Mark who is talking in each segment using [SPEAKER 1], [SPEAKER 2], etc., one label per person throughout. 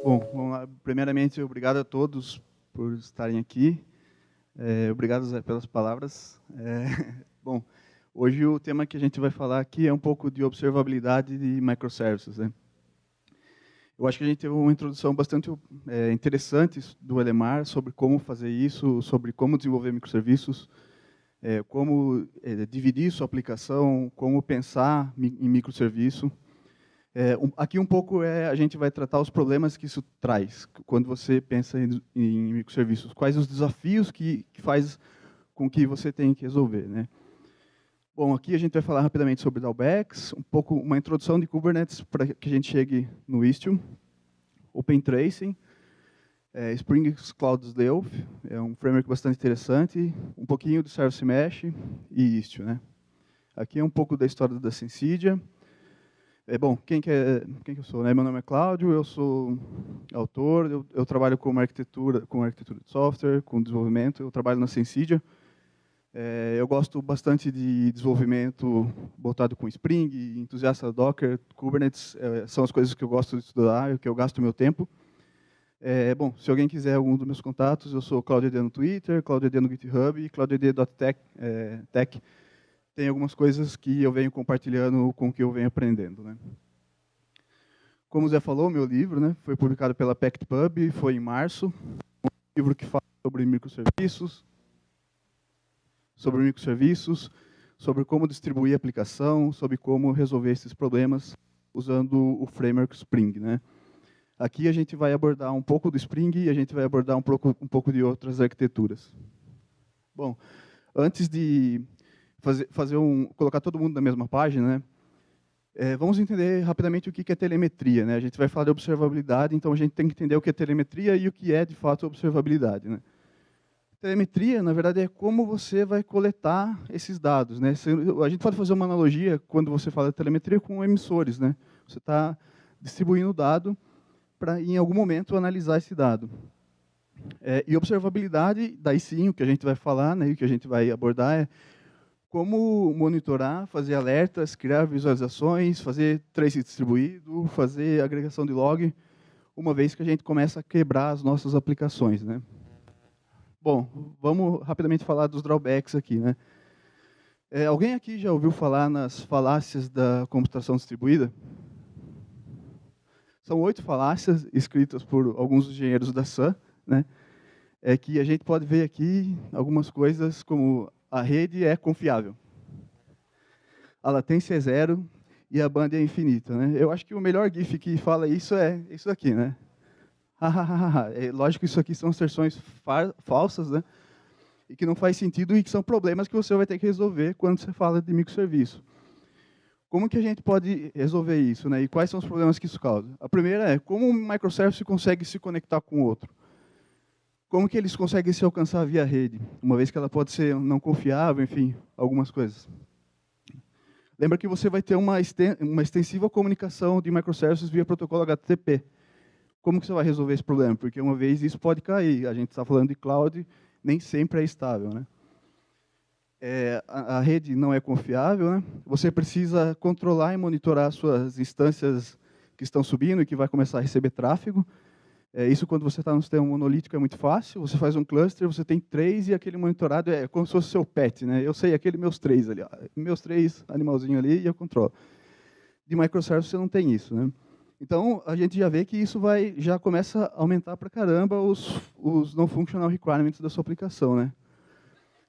[SPEAKER 1] Bom, vamos lá. Primeiramente, obrigado a todos por estarem aqui. Obrigado, Zé, pelas palavras. Bom, hoje o tema que a gente vai falar aqui é um pouco de observabilidade de microservices, né? Eu acho que a gente teve uma introdução bastante interessante do Elemar sobre como fazer isso, sobre como desenvolver microserviços, como dividir sua aplicação, como pensar em microserviço. Aqui um pouco a gente vai tratar os problemas que isso traz, quando você pensa em microserviços. Quais os desafios que faz com que você tenha que resolver, né? Bom, aqui a gente vai falar rapidamente sobre drawbacks, um pouco uma introdução de Kubernetes para que a gente chegue no Istio, Open Tracing, Spring Cloud Delph, é um framework bastante interessante, um pouquinho de Service Mesh e Istio, né? Aqui é um pouco da história da Sensidia. Bom, quem que eu sou? Né? Meu nome é Cláudio, eu sou autor, eu trabalho com arquitetura de software, com desenvolvimento, eu trabalho na Sensidia. Eu gosto bastante de desenvolvimento voltado com Spring, entusiasta Docker, Kubernetes, são as coisas que eu gosto de estudar, que eu gasto meu tempo. Bom, se alguém quiser algum dos meus contatos, eu sou Claudio ED no Twitter, Claudio ED no GitHub e claudioed.tech. Tem algumas coisas que eu venho compartilhando com o que eu venho aprendendo, né? Como o Zé falou, meu livro, né, foi publicado pela PactPub, foi em março. Um livro que fala sobre microserviços, sobre como distribuir a aplicação, sobre como resolver esses problemas usando o framework Spring, né? Aqui a gente vai abordar um pouco do Spring e a gente vai abordar um pouco de outras arquiteturas. Bom, antes de colocar todo mundo na mesma página, né? Vamos entender rapidamente o que é telemetria, né? A gente vai falar de observabilidade, então a gente tem que entender o que é telemetria e o que é, de fato, observabilidade, né? Telemetria, na verdade, é como você vai coletar esses dados, né? A gente pode fazer uma analogia, quando você fala de telemetria, com emissores, né? Você está distribuindo o dado para, em algum momento, analisar esse dado. E observabilidade, daí sim, o que a gente vai falar, né, e o que a gente vai abordar é como monitorar, fazer alertas, criar visualizações, fazer trace distribuído, fazer agregação de log, uma vez que a gente começa a quebrar as nossas aplicações, né? Bom, vamos rapidamente falar dos drawbacks aqui, né? Alguém aqui já ouviu falar nas falácias da computação distribuída? São 8 falácias escritas por alguns engenheiros da Sun, né? Que a gente pode ver aqui algumas coisas como a rede é confiável, a latência é zero e a banda é infinita, né? Eu acho que o melhor GIF que fala isso é isso aqui, né? Lógico que isso aqui são asserções falsas, né? E que não faz sentido e que são problemas que você vai ter que resolver quando você fala de microserviço. Como que a gente pode resolver isso, né? E quais são os problemas que isso causa? A primeira é como um microservice consegue se conectar com o outro. Como que eles conseguem se alcançar via rede, uma vez que ela pode ser não confiável, enfim, algumas coisas. Lembra que você vai ter uma extensiva comunicação de microservices via protocolo HTTP. Como que você vai resolver esse problema? Porque uma vez isso pode cair. A gente está falando de cloud, nem sempre é estável, né? A rede não é confiável, né? Você precisa controlar e monitorar suas instâncias que estão subindo e que vai começar a receber tráfego. Isso, quando você está no sistema monolítico, é muito fácil. Você faz um cluster, você tem 3 e aquele monitorado é como se fosse seu pet, né? Eu sei, aquele meus 3 ali, ó, meus 3 animalzinhos ali e eu controlo. De microservice você não tem isso, né? Então, a gente já vê que isso já começa a aumentar para caramba os non-functional requirements da sua aplicação, né?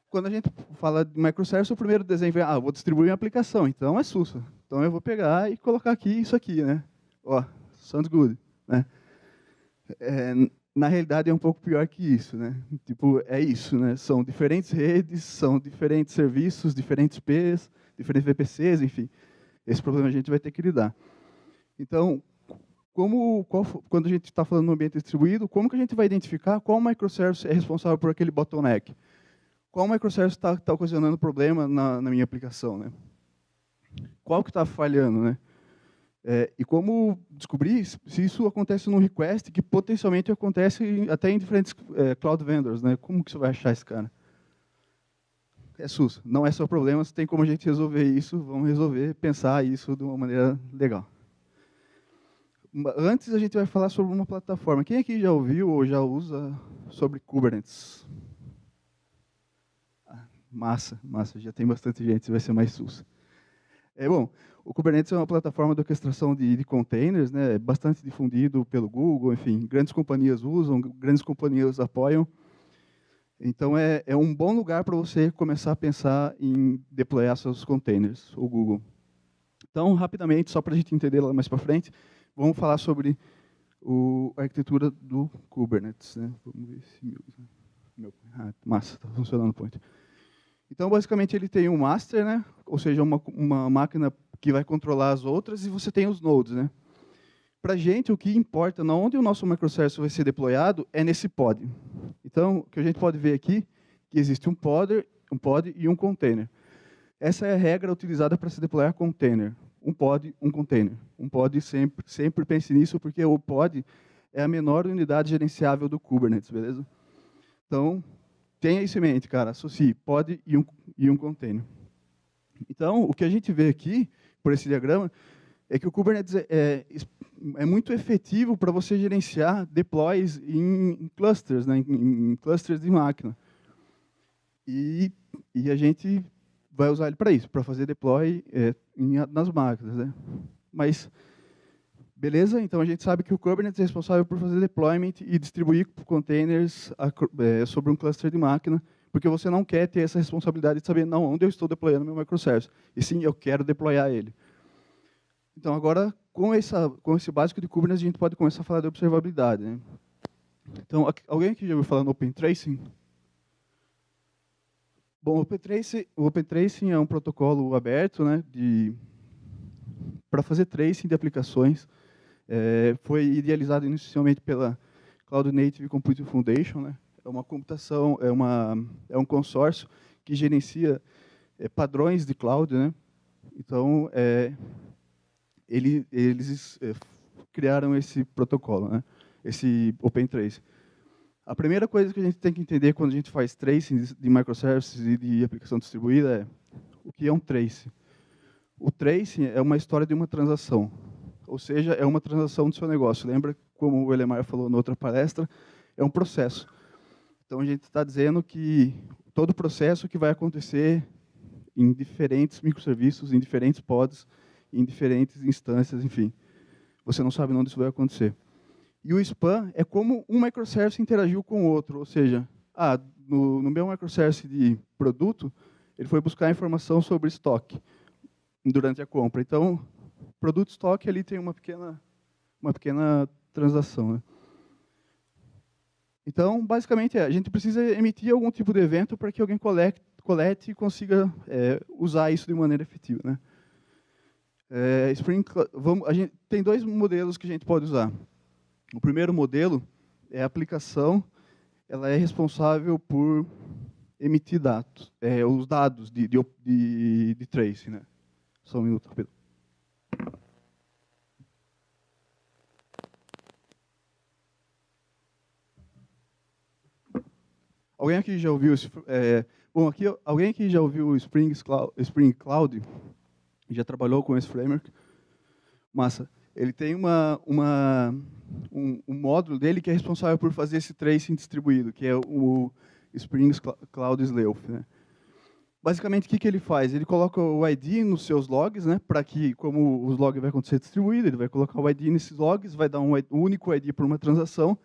[SPEAKER 1] Quando a gente fala de microservice, o primeiro desenho vem, vou distribuir minha aplicação, então é SUSE. Então eu vou pegar e colocar aqui isso aqui, né? Ó, sounds good, né? Na realidade é um pouco pior que isso, né? Tipo, é isso, né? São diferentes redes, são diferentes serviços, diferentes P's, diferentes VPCs, enfim. Esse problema a gente vai ter que lidar. Então, quando a gente está falando no ambiente distribuído, como que a gente vai identificar qual microservice é responsável por aquele bottleneck? Qual microservice está ocasionando problema na minha aplicação, né? Qual que está falhando, né? E como descobrir se isso acontece num request que potencialmente acontece até em diferentes cloud vendors, né? Como que você vai achar esse cara? É SUS, não é só problema, se tem como a gente resolver isso, vamos resolver, pensar isso de uma maneira legal. Antes a gente vai falar sobre uma plataforma. Quem aqui já ouviu ou já usa sobre Kubernetes? Massa, massa, já tem bastante gente, vai ser mais sus. Bom, o Kubernetes é uma plataforma de orquestração de containers, né, é bastante difundido pelo Google, enfim, grandes companhias usam, grandes companhias apoiam. Então, é um bom lugar para você começar a pensar em deployar seus containers, o Google. Então, rapidamente, só para a gente entender lá mais para frente, vamos falar sobre a arquitetura do Kubernetes. Né? Vamos ver se massa, está funcionando o point. Então, basicamente, ele tem um master, né? Ou seja, uma máquina que vai controlar as outras, e você tem os nodes. Né? Para a gente, o que importa, onde o nosso microservice vai ser deployado, é nesse pod. Então, o que a gente pode ver aqui, que existe um pod e um container. Essa é a regra utilizada para se deployar container. Um pod, um container. Um pod, sempre pense nisso, porque o pod é a menor unidade gerenciável do Kubernetes, beleza? Então, tenha isso em mente, cara. Associe pod e um container. Então, o que a gente vê aqui, por esse diagrama, é que o Kubernetes é muito efetivo para você gerenciar deploys em clusters, né, em clusters de máquina. E a gente vai usar ele para isso, para fazer deploy nas máquinas. Né? Mas, beleza? Então, a gente sabe que o Kubernetes é responsável por fazer deployment e distribuir containers sobre um cluster de máquina, porque você não quer ter essa responsabilidade de saber onde eu estou deployando meu microservice. E sim, eu quero deployar ele. Então, agora, com esse básico de Kubernetes, a gente pode começar a falar de observabilidade. Né? Então, alguém aqui já ouviu falar no Open Tracing? Bom, o Open Tracing é um protocolo aberto, né, para fazer tracing de aplicações. Foi idealizado inicialmente pela Cloud Native Computing Foundation. Né? É uma computação, é um consórcio que gerencia padrões de cloud. Né? Então, eles criaram esse protocolo, né? Esse Open Trace. A primeira coisa que a gente tem que entender quando a gente faz tracing de microservices e de aplicação distribuída é o que é um trace. O tracing é uma história de uma transação, ou seja, é uma transação do seu negócio. Lembra, como o Elemar falou na outra palestra, é um processo. Então, a gente está dizendo que todo processo que vai acontecer em diferentes microserviços, em diferentes pods, em diferentes instâncias, enfim. Você não sabe onde isso vai acontecer. E o span é como um microservice interagiu com o outro, ou seja, no meu microservice de produto, ele foi buscar informação sobre estoque durante a compra. Então, produto estoque ali tem uma pequena transação. Né? Então, basicamente, a gente precisa emitir algum tipo de evento para que alguém colete e consiga usar isso de maneira efetiva. Né? A gente tem dois modelos que a gente pode usar. O primeiro modelo é a aplicação, ela é responsável por emitir dados, os dados de trace. Né? Só um minuto, Pedro. Alguém aqui já ouviu alguém aqui já ouviu o Spring Cloud? Já trabalhou com esse framework? Massa. Ele tem um módulo dele que é responsável por fazer esse tracing distribuído, que é o Spring Cloud Sleuth. Né? Basicamente, o que ele faz? Ele coloca o ID nos seus logs, né, para que, como os logs vai acontecer distribuído, ele vai colocar o ID nesses logs, vai dar um único ID por uma transação,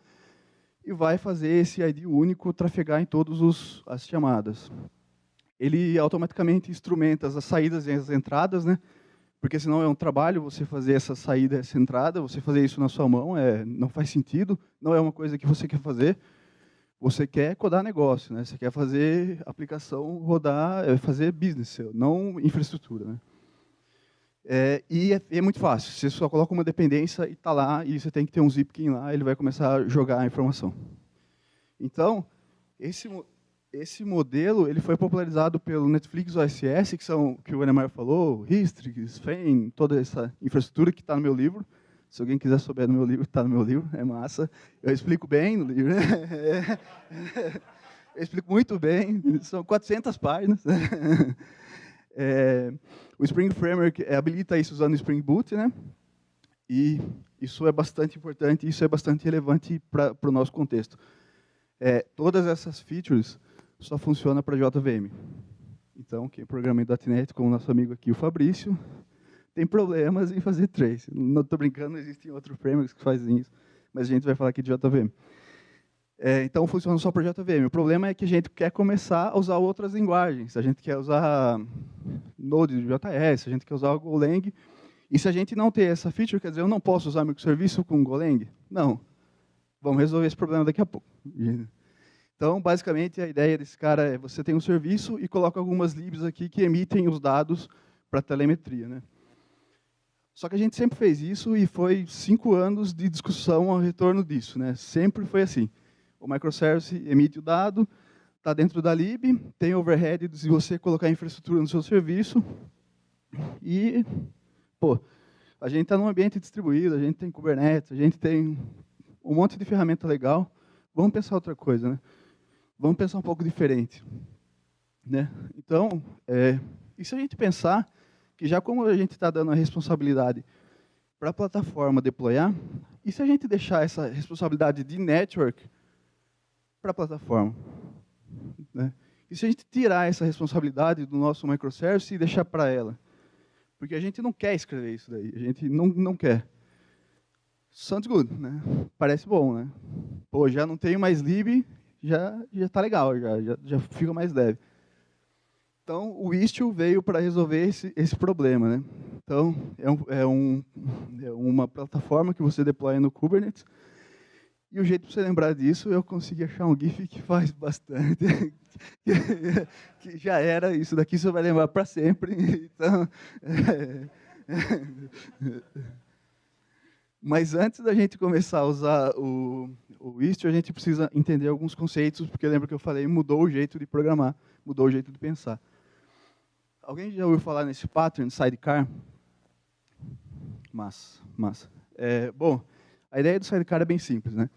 [SPEAKER 1] e vai fazer esse ID único trafegar em todas as chamadas. Ele automaticamente instrumenta as saídas e as entradas, né? Porque senão é um trabalho você fazer essa saída, essa entrada, você fazer isso na sua mão, não faz sentido, não é uma coisa que você quer fazer. Você quer codar negócio, né? Você quer fazer aplicação rodar, fazer business, não infraestrutura. Né? É muito fácil, você só coloca uma dependência e está lá, e você tem que ter um zipkin lá, ele vai começar a jogar a informação. Então, esse modelo ele foi popularizado pelo Netflix OSS, que o Anemar falou, Histrix, Sven, toda essa infraestrutura que está no meu livro. Se alguém quiser saber do meu livro, está no meu livro, é massa. Eu explico bem no livro. Né? Eu explico muito bem, são 400 páginas. O Spring Framework habilita isso usando o Spring Boot, né? E Isso é bastante importante, isso é bastante relevante para o nosso contexto. Todas essas features só funcionam para JVM. Então, quem programa em .NET, como nosso amigo aqui, o Fabrício, tem problemas em fazer trace. Não estou brincando, existem outros frameworks que fazem isso, mas a gente vai falar aqui de JVM. Então, funciona só para JVM. O problema é que a gente quer começar a usar outras linguagens. A gente quer usar Node.js, a gente quer usar o Golang. E se a gente não ter essa feature, quer dizer, eu não posso usar microserviço com Golang? Não. Vamos resolver esse problema daqui a pouco. Então, basicamente, a ideia desse cara é você tem um serviço e coloca algumas libs aqui que emitem os dados para telemetria, né? Só que a gente sempre fez isso e foi 5 anos de discussão ao retorno disso, né? Sempre foi assim. O microservice emite o dado, está dentro da lib, tem overhead se você colocar infraestrutura no seu serviço e, pô, a gente está num ambiente distribuído, a gente tem Kubernetes, a gente tem um monte de ferramenta legal. Vamos pensar outra coisa, né? Vamos pensar um pouco diferente, né? Então, e se a gente pensar que já como a gente está dando a responsabilidade para a plataforma deployar, e se a gente deixar essa responsabilidade de network para a plataforma, né? E se a gente tirar essa responsabilidade do nosso microservice e deixar para ela? Porque a gente não quer escrever isso daí, a gente não quer. Sounds good, né? Parece bom, né? Pô, já não tenho mais lib, já está legal, já fica mais leve. Então, o Istio veio para resolver esse problema, né? Então, é uma plataforma que você deploya no Kubernetes. E o jeito de você lembrar disso, eu consegui achar um GIF que faz bastante. Que já era, isso daqui você vai lembrar para sempre. Então, mas antes da gente começar a usar o Istio, a gente precisa entender alguns conceitos, porque lembra que eu falei, mudou o jeito de programar, mudou o jeito de pensar. Alguém já ouviu falar nesse pattern, sidecar? Massa. Bom, a ideia do sidecar é bem simples, né?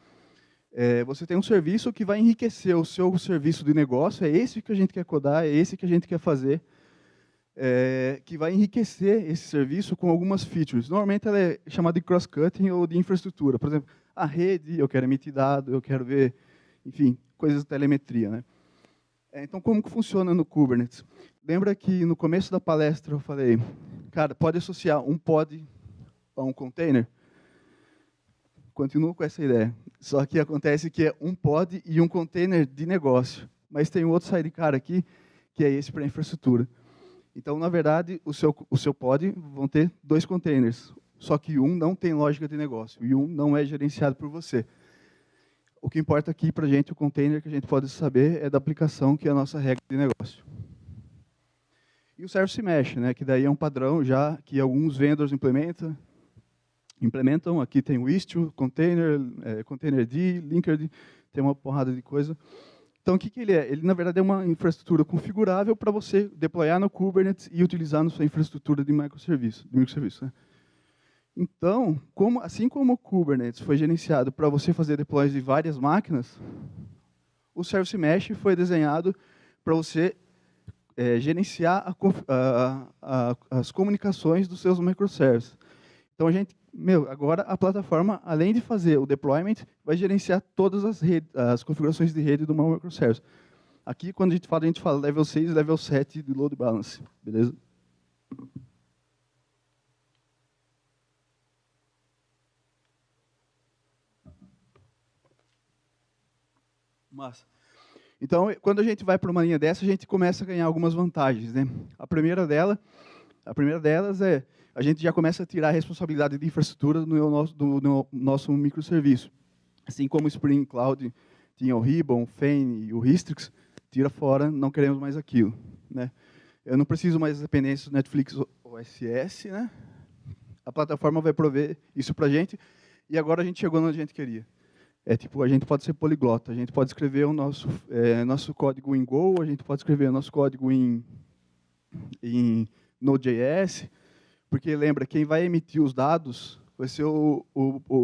[SPEAKER 1] Você tem um serviço que vai enriquecer o seu serviço de negócio, é esse que a gente quer codar, é esse que a gente quer fazer, que vai enriquecer esse serviço com algumas features. Normalmente ela é chamada de cross-cutting ou de infraestrutura. Por exemplo, a rede, eu quero emitir dado, eu quero ver, enfim, coisas de telemetria, né? Então, como que funciona no Kubernetes? Lembra que no começo da palestra eu falei, cara, pode associar um pod a um container? Continuo com essa ideia. Só que acontece que é um pod e um container de negócio. Mas tem um outro sidecar aqui, que é esse para infraestrutura. Então, na verdade, o seu pod vão ter 2 containers. Só que um não tem lógica de negócio e um não é gerenciado por você. O que importa aqui para a gente, o container que a gente pode saber é da aplicação, que é a nossa regra de negócio. E o Service Mesh, né, que daí é um padrão já que alguns vendors implementam. Aqui tem o Istio, container, containerd, linkerd, tem uma porrada de coisa. Então, o que ele é? Ele, na verdade, é uma infraestrutura configurável para você deployar no Kubernetes e utilizar na sua infraestrutura de microserviço. Né? Então, assim como o Kubernetes foi gerenciado para você fazer deploys de várias máquinas, o Service Mesh foi desenhado para você gerenciar as comunicações dos seus microservices. Então, agora a plataforma, além de fazer o deployment, vai gerenciar todas as configurações de rede do meu microservice. Aqui, quando a gente fala level 6 e level 7 de load balance, beleza? Massa. Então, quando a gente vai para uma linha dessa, a gente começa a ganhar algumas vantagens, né? A primeira delas é a gente já começa a tirar a responsabilidade de infraestrutura do nosso microserviço. Assim como o Spring Cloud tinha o Ribbon, o Feign e o Histrix, tira fora, não queremos mais aquilo, né? Eu não preciso mais das dependências do Netflix OSS, né? A plataforma vai prover isso para a gente, e agora a gente chegou onde a gente queria. A gente pode ser poliglota, a gente pode escrever o nosso código em Go, a gente pode escrever o nosso código em Node.js, porque lembra, quem vai emitir os dados vai ser o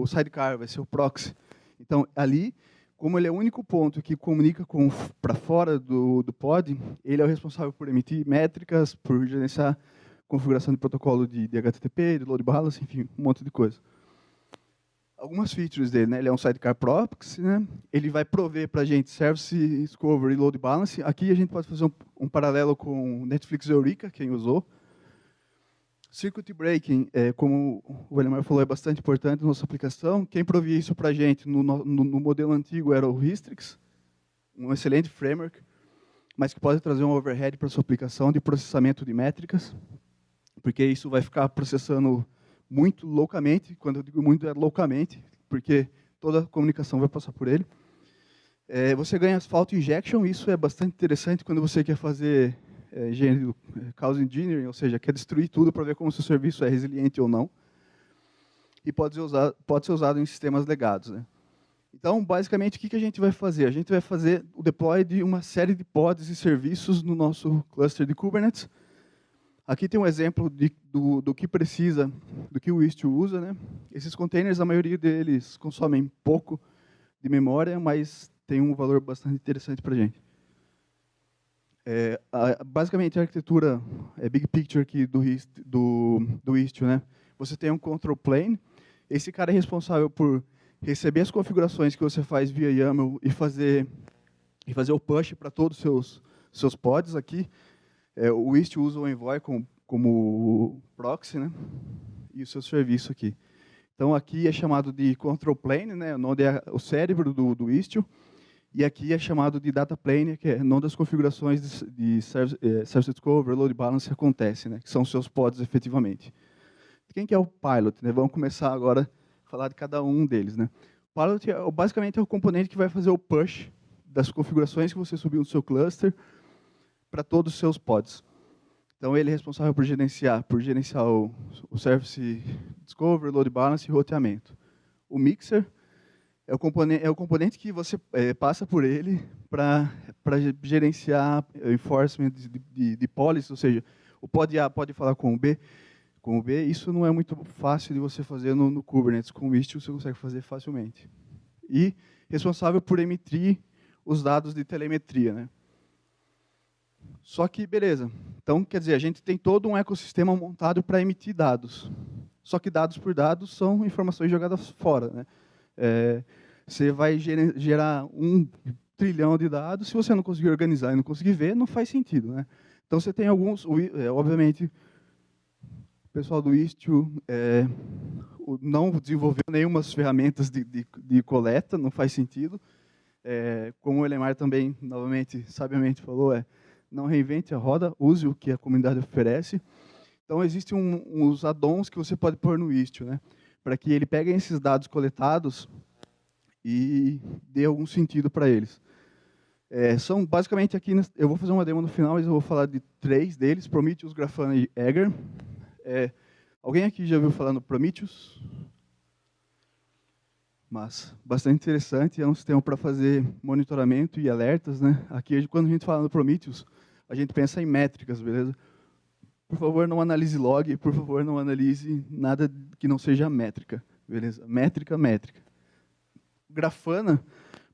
[SPEAKER 1] sidecar, vai ser o proxy. Então, ali, como ele é o único ponto que comunica para fora do pod, ele é o responsável por emitir métricas, por gerenciar configuração de protocolo de HTTP, de load balance, enfim, um monte de coisa. algumas features dele, né? Ele é um sidecar proxy, né? Ele vai prover para a gente Service Discovery e Load Balance. Aqui a gente pode fazer um paralelo com o Netflix Eureka, quem usou. Circuit Breaking, como o Elemar falou, é bastante importante na nossa aplicação. Quem provia isso para a gente no modelo antigo era o Hystrix, um excelente framework, mas que pode trazer um overhead para a sua aplicação de processamento de métricas, porque isso vai ficar processando muito loucamente. Quando eu digo muito, é loucamente, porque toda a comunicação vai passar por ele. Você ganha Fault Injection, isso é bastante interessante quando você quer fazer Chaos Engineering, ou seja, quer destruir tudo para ver como o seu serviço é resiliente ou não. E pode ser usado em sistemas legados, né? Então, basicamente, o que a gente vai fazer? A gente vai fazer o deploy de uma série de pods e serviços no nosso cluster de Kubernetes. Aqui tem um exemplo do que precisa, do que o Istio usa, né? Esses containers, a maioria deles consomem pouco de memória, mas tem um valor bastante interessante para a gente. Basicamente, a arquitetura big picture aqui do Istio, né? Você tem um control plane. Esse cara é responsável por receber as configurações que você faz via YAML e fazer o push para todos os seus pods aqui. O Istio usa o Envoy como proxy, né? E o seu serviço aqui. Então, aqui é chamado de control plane, né? Onde é o cérebro do Istio. E aqui é chamado de data plane, que é onde as configurações de Service Discovery, Load Balance acontecem, né? Que são os seus pods efetivamente. Quem que é o Pilot? Né? Vamos começar agora a falar de cada um deles, né? O Pilot basicamente é o componente que vai fazer o push das configurações que você subiu no seu cluster para todos os seus pods. Então, ele é responsável por gerenciar o Service Discovery, Load Balance e roteamento. O Mixer é o componente que você passa por ele para gerenciar enforcement de policies, ou seja, o pod A pode falar com o B, isso não é muito fácil de você fazer no Kubernetes. Com o Istio você consegue fazer facilmente. E responsável por emitir os dados de telemetria, né? Só que, beleza. Então, quer dizer, a gente tem todo um ecossistema montado para emitir dados. Só que dados por dados são informações jogadas fora, né? Você vai gerar 1 trilhão de dados, se você não conseguir organizar e não conseguir ver, não faz sentido, né? Então, você tem alguns, obviamente, o pessoal do Istio não desenvolveu nenhuma ferramentas de coleta, não faz sentido. Como o Elemar também, novamente, sabiamente falou, não reinvente a roda, use o que a comunidade oferece. Então, existem uns add-ons que você pode pôr no Istio, né? Para que ele pegue esses dados coletados e dê algum sentido para eles. São basicamente aqui, eu vou fazer uma demo no final, mas eu vou falar de 3 deles, Prometheus, Grafana e Egger. Alguém aqui já ouviu falar no Prometheus? Mas bastante interessante, é um sistema para fazer monitoramento e alertas, né? Aqui, quando a gente fala no Prometheus, a gente pensa em métricas, beleza? Por favor, não analise log, por favor, não analise nada que não seja métrica, beleza? Métrica. Grafana,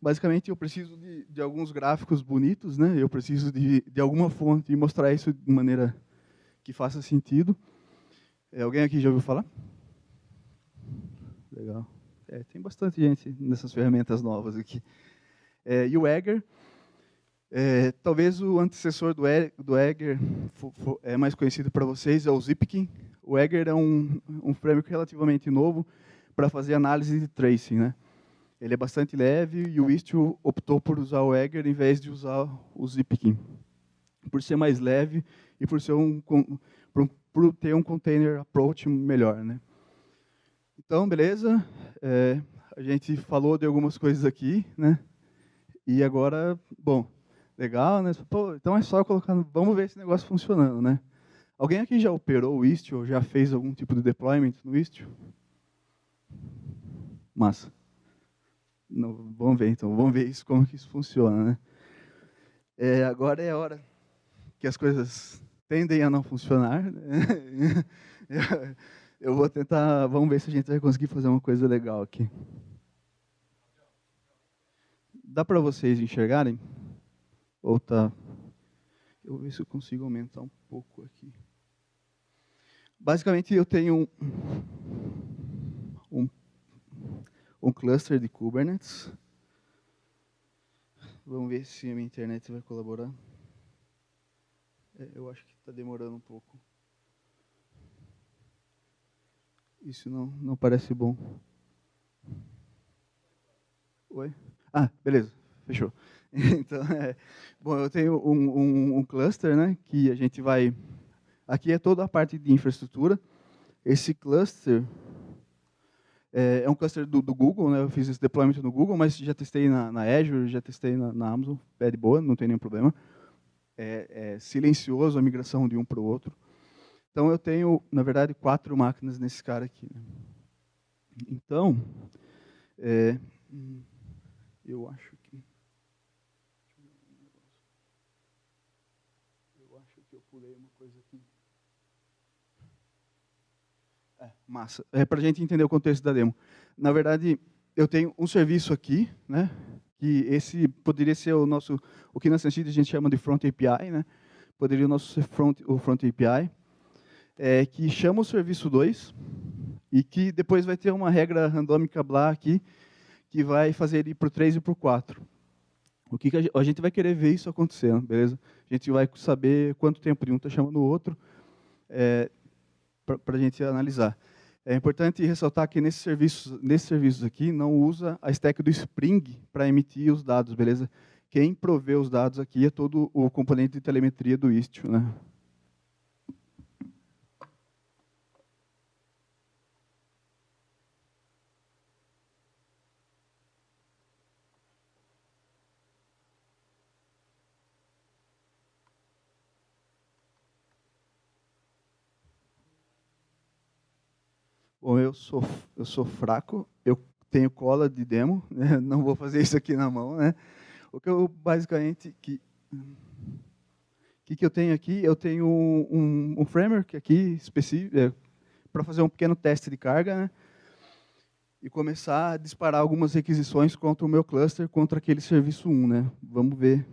[SPEAKER 1] basicamente eu preciso de alguns gráficos bonitos, né? Eu preciso de alguma fonte e mostrar isso de maneira que faça sentido. Alguém aqui já ouviu falar? Legal. Tem bastante gente nessas ferramentas novas aqui. E o Egger, talvez o antecessor do Egger é mais conhecido para vocês, é o Zipkin. O Egger é um framework relativamente novo para fazer análise de tracing, né? Ele é bastante leve e o Istio optou por usar o Egger em vez de usar o Zipkin. Por ser mais leve e por ter um container approach melhor, né? Então, beleza. A gente falou de algumas coisas aqui, né? E agora, bom, legal, né? Pô, então é só colocar, vamos ver esse negócio funcionando, né? Alguém aqui já operou o Istio ou já fez algum tipo de deployment no Istio? Massa. Não, vamos ver, então. Vamos ver isso, como que isso funciona, né? Agora é a hora que as coisas tendem a não funcionar, né? Eu vou tentar, vamos ver se a gente vai conseguir fazer uma coisa legal aqui. Dá para vocês enxergarem? Ou tá? Eu vou ver se eu consigo aumentar um pouco aqui. Basicamente, eu tenho um cluster de Kubernetes. Vamos ver se a minha internet vai colaborar. Eu acho que está demorando um pouco. Isso não parece bom. Oi? Ah, beleza. Fechou. Então, bom, eu tenho um cluster, né, que a gente vai... Aqui é toda a parte de infraestrutura. Esse cluster é um cluster do Google, né? Eu fiz esse deployment no Google, mas já testei na Azure, já testei na Amazon. É de boa, não tem nenhum problema. É silencioso a migração de um para o outro. Então, eu tenho, na verdade, 4 máquinas nesse cara aqui. Né? Então, eu acho que... eu pulei uma coisa aqui. Massa. Para a gente entender o contexto da demo. Na verdade, eu tenho um serviço aqui, né? Que esse poderia ser o que na Sunshield a gente chama de Front API, né? Poderia ser o Front API, que chama o serviço 2 e que depois vai ter uma regra randômica blá aqui, que vai fazer ele para o 3 e para o 4. O que a gente vai querer ver isso acontecendo, beleza? A gente vai saber quanto tempo de um está chamando o outro, para a gente analisar. É importante ressaltar que nesses serviços aqui não usa a stack do Spring para emitir os dados, beleza? Quem provê os dados aqui é todo o componente de telemetria do Istio, né? Bom, eu sou fraco, eu tenho cola de demo, né? Não vou fazer isso aqui na mão, né? O que eu basicamente que eu tenho aqui, eu tenho um framework aqui específico para fazer um pequeno teste de carga, né? E começar a disparar algumas requisições contra o meu cluster, contra aquele serviço 1, né? Vamos ver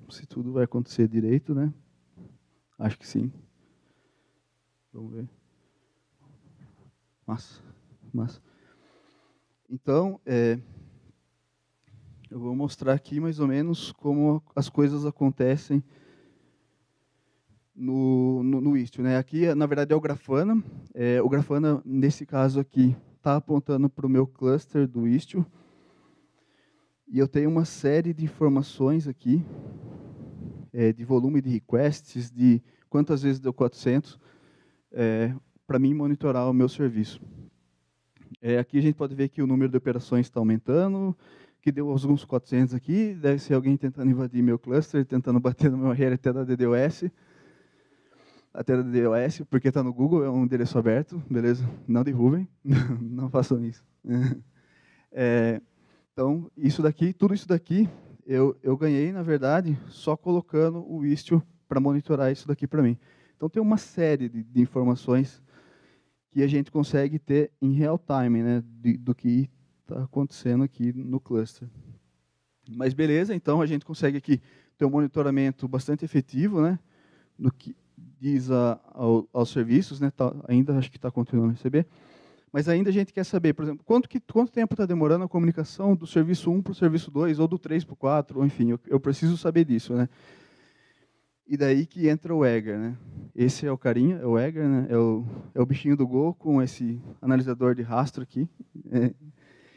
[SPEAKER 1] se tudo vai acontecer direito, né? Acho que sim. Vamos ver. Massa. Então, eu vou mostrar aqui mais ou menos como as coisas acontecem no Istio, né? Aqui, na verdade, é o Grafana. O Grafana, nesse caso aqui, está apontando para o meu cluster do Istio. E eu tenho uma série de informações aqui, de volume de requests, de quantas vezes deu 400, para mim monitorar o meu serviço. Aqui a gente pode ver que o número de operações está aumentando, que deu alguns 400 aqui, deve ser alguém tentando invadir meu cluster, tentando bater no meu URL até da DDoS, porque está no Google, é um endereço aberto, beleza? Não derrubem, não façam isso. Então, tudo isso daqui, eu ganhei, na verdade, só colocando o Istio para monitorar isso daqui para mim. Então, tem uma série de informações que a gente consegue ter em real time, né, do que está acontecendo aqui no cluster. Mas beleza, então a gente consegue aqui ter um monitoramento bastante efetivo, né, no que diz aos serviços, né, ainda acho que está continuando a receber, mas ainda a gente quer saber, por exemplo, quanto tempo está demorando a comunicação do serviço 1 para o serviço 2, ou do 3 para o 4, ou enfim, eu preciso saber disso, né. E daí que entra o Egger, né? Esse é o carinha, é o Egger, né? É o bichinho do Go com esse analisador de rastro aqui.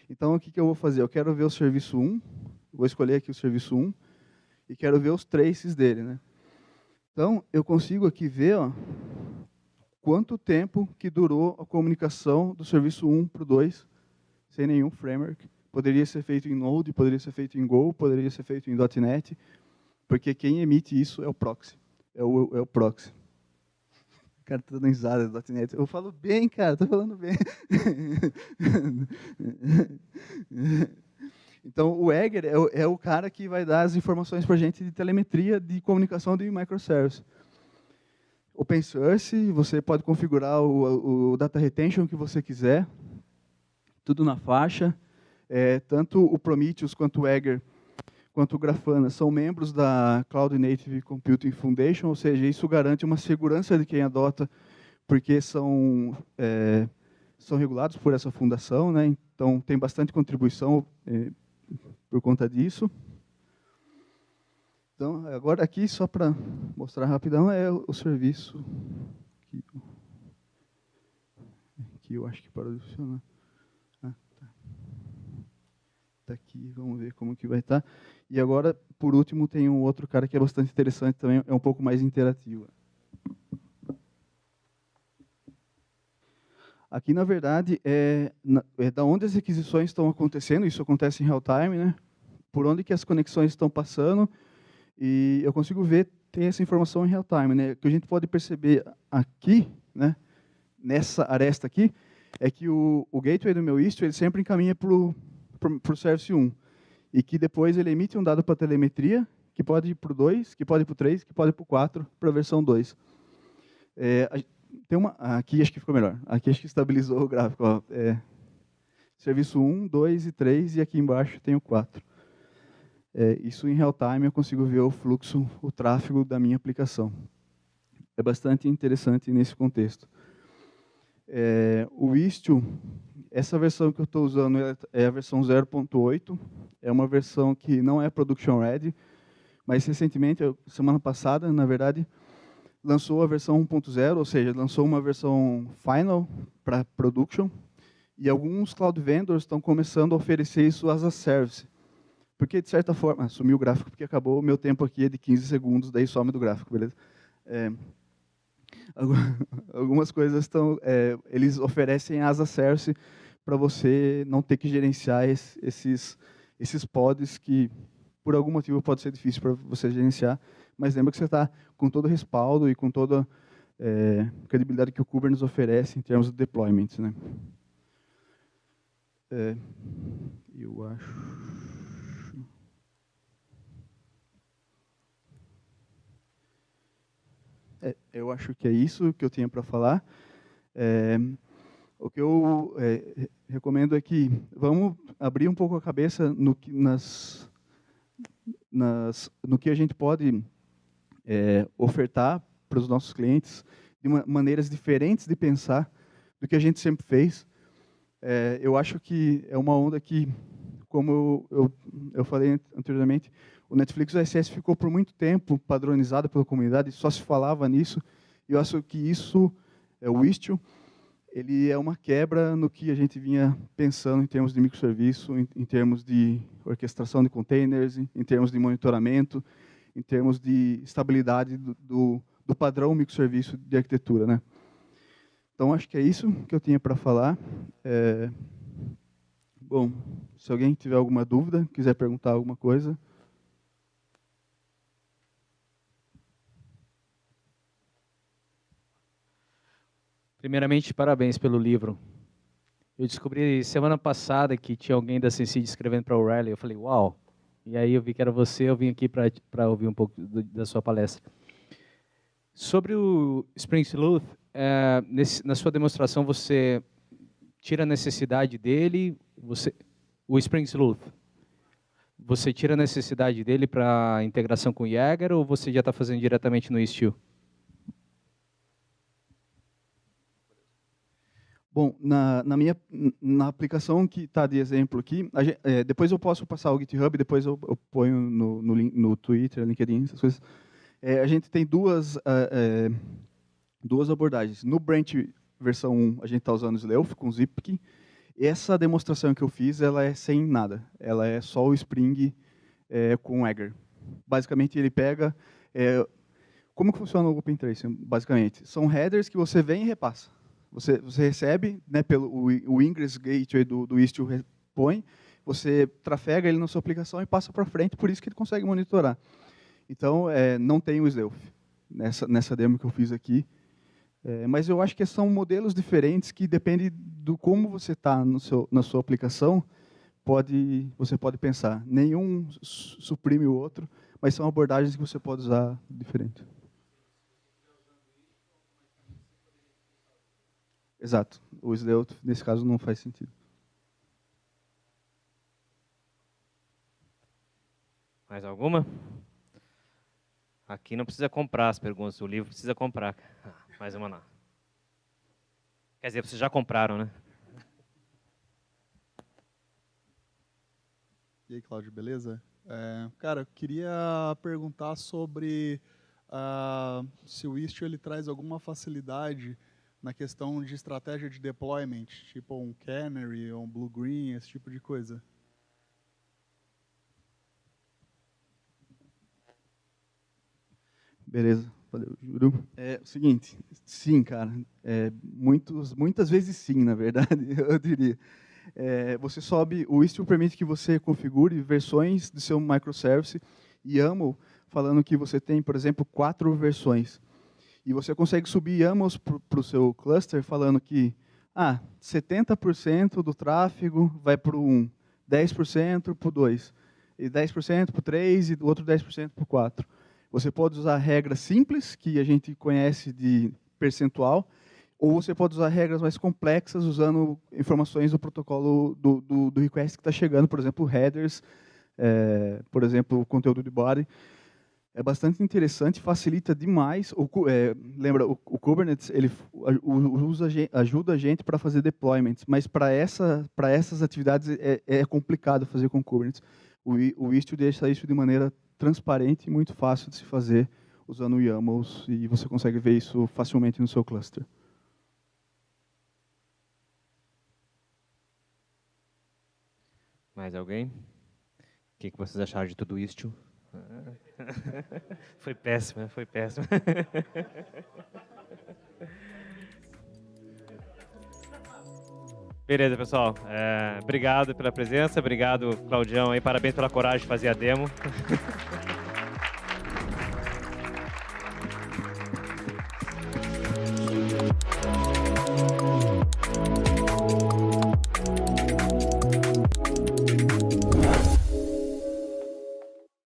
[SPEAKER 1] Então, o que eu vou fazer? Eu quero ver o serviço 1, vou escolher aqui o serviço 1, e quero ver os traces dele, né? Então, eu consigo aqui ver, ó, quanto tempo que durou a comunicação do serviço 1 para o 2, sem nenhum framework. Poderia ser feito em Node, poderia ser feito em Go, poderia ser feito em .NET, porque quem emite isso é o proxy. É o proxy. O cara está dando risada do .NET. Eu falo bem, cara, estou falando bem. Então, o Egger é o cara que vai dar as informações para a gente de telemetria de comunicação de microservice. Open source, você pode configurar o data retention que você quiser, tudo na faixa. Tanto o Prometheus quanto o Egger quanto o Grafana são membros da Cloud Native Computing Foundation, ou seja, isso garante uma segurança de quem adota, porque são regulados por essa fundação, né? Então, tem bastante contribuição por conta disso. Então, agora aqui, só para mostrar rapidão, é o serviço que eu acho que parou de funcionar. Ah, tá. Tá aqui, vamos ver como que vai estar. E agora, por último, tem um outro cara que é bastante interessante também, é um pouco mais interativo. Aqui, na verdade, é da onde as requisições estão acontecendo, isso acontece em real time, né? Por onde que as conexões estão passando, e eu consigo ver, ter essa informação em real time, né? O que a gente pode perceber aqui, né? Nessa aresta aqui, é que o gateway do meu Istio, ele sempre encaminha para o Service 1, e que depois ele emite um dado para a telemetria, que pode ir para o 2, que pode ir para o 3, que pode ir para o 4, para a versão 2. Tem uma, aqui acho que ficou melhor. Aqui acho que estabilizou o gráfico. Ó. Serviço 1, 2 e 3, e aqui embaixo tem o 4. Isso em real time eu consigo ver o fluxo, o tráfego da minha aplicação. É bastante interessante nesse contexto. O Istio, essa versão que eu estou usando é a versão 0.8. É uma versão que não é production ready, mas recentemente, semana passada, na verdade, lançou a versão 1.0, ou seja, lançou uma versão final para production, e alguns cloud vendors estão começando a oferecer isso as a service. Porque, de certa forma, sumiu o gráfico, porque acabou o meu tempo aqui, é de 15 segundos, daí some do gráfico, beleza? Algumas coisas eles oferecem as a service para você não ter que gerenciar esses pods que, por algum motivo, pode ser difícil para você gerenciar, mas lembra que você está com todo o respaldo e com toda a credibilidade que o Kubernetes oferece em termos de deployment, né? Eu acho... eu acho que é isso que eu tinha para falar. O que eu recomendo é que vamos abrir um pouco a cabeça no que a gente pode ofertar para os nossos clientes de maneiras diferentes de pensar do que a gente sempre fez. Eu acho que é uma onda que, como eu falei anteriormente, o Netflix OSS ficou por muito tempo padronizado pela comunidade, só se falava nisso, e eu acho que isso, o Istio, ele é uma quebra no que a gente vinha pensando em termos de microserviço, em termos de orquestração de containers, em termos de monitoramento, em termos de estabilidade do padrão microserviço de arquitetura, né? Então, acho que é isso que eu tinha para falar. Bom, se alguém tiver alguma dúvida, quiser perguntar alguma coisa...
[SPEAKER 2] Primeiramente, parabéns pelo livro. Eu descobri semana passada que tinha alguém da Sensid escrevendo para o O'Reilly. Eu falei, uau! E aí eu vi que era você, eu vim aqui para ouvir um pouco da sua palestra. Sobre o Spring Sleuth, na sua demonstração você tira a necessidade dele, o Spring Sleuth, você tira a necessidade dele para integração com o Jaeger ou você já está fazendo diretamente no Istio?
[SPEAKER 1] Bom, na aplicação que está de exemplo aqui, depois eu posso passar o GitHub, depois eu ponho no Twitter, LinkedIn, essas coisas. A gente tem duas abordagens. No Branch versão 1, a gente está usando o Sleuth com Zipkin. Essa demonstração que eu fiz, ela é sem nada. Ela é só o Spring com Egger. Basicamente, ele pega... como que funciona o OpenTracing, basicamente? São headers que você vem e repassa. Você recebe, né, pelo o Ingress Gateway do Istio põe, você trafega ele na sua aplicação e passa para frente, por isso que ele consegue monitorar. Então, não tem o Sleuth nessa demo que eu fiz aqui. Mas eu acho que são modelos diferentes que depende do como você está na sua aplicação, você pode pensar. Nenhum suprime o outro, mas são abordagens que você pode usar diferente. Exato. O Sleuth, nesse caso, não faz sentido.
[SPEAKER 2] Mais alguma? Aqui não precisa comprar as perguntas, o livro precisa comprar. Mais uma não. Quer dizer, vocês já compraram, né?
[SPEAKER 3] E aí, Cláudio, beleza? Cara, eu queria perguntar sobre se o Istio ele traz alguma facilidade na questão de estratégia de deployment, tipo um Canary ou um Blue-Green, esse tipo de coisa.
[SPEAKER 1] Beleza, valeu, Juro. É o seguinte, sim, cara, muitas vezes sim, na verdade, eu diria. Você sobe, o Istio permite que você configure versões do seu microservice YAML, falando que você tem, por exemplo, 4 versões. E você consegue subir YAMLs para o seu cluster, falando que 70% do tráfego vai para o 1, 10% para o 2, e 10% para o 3, e do outro 10% para o 4. Você pode usar regras simples, que a gente conhece de percentual, ou você pode usar regras mais complexas, usando informações do protocolo do request que está chegando, por exemplo, headers, por exemplo, o conteúdo de body. É bastante interessante, facilita demais. Lembra, o Kubernetes ele ajuda a gente para fazer deployments, mas para essas atividades é complicado fazer com Kubernetes. O Istio deixa isso de maneira transparente e muito fácil de se fazer usando YAMLs, e você consegue ver isso facilmente no seu cluster.
[SPEAKER 4] Mais alguém? O que vocês acharam de tudo isso? Foi péssimo, foi péssimo. Beleza, pessoal. Obrigado pela presença, obrigado, Claudião, aí, parabéns pela coragem de fazer a demo.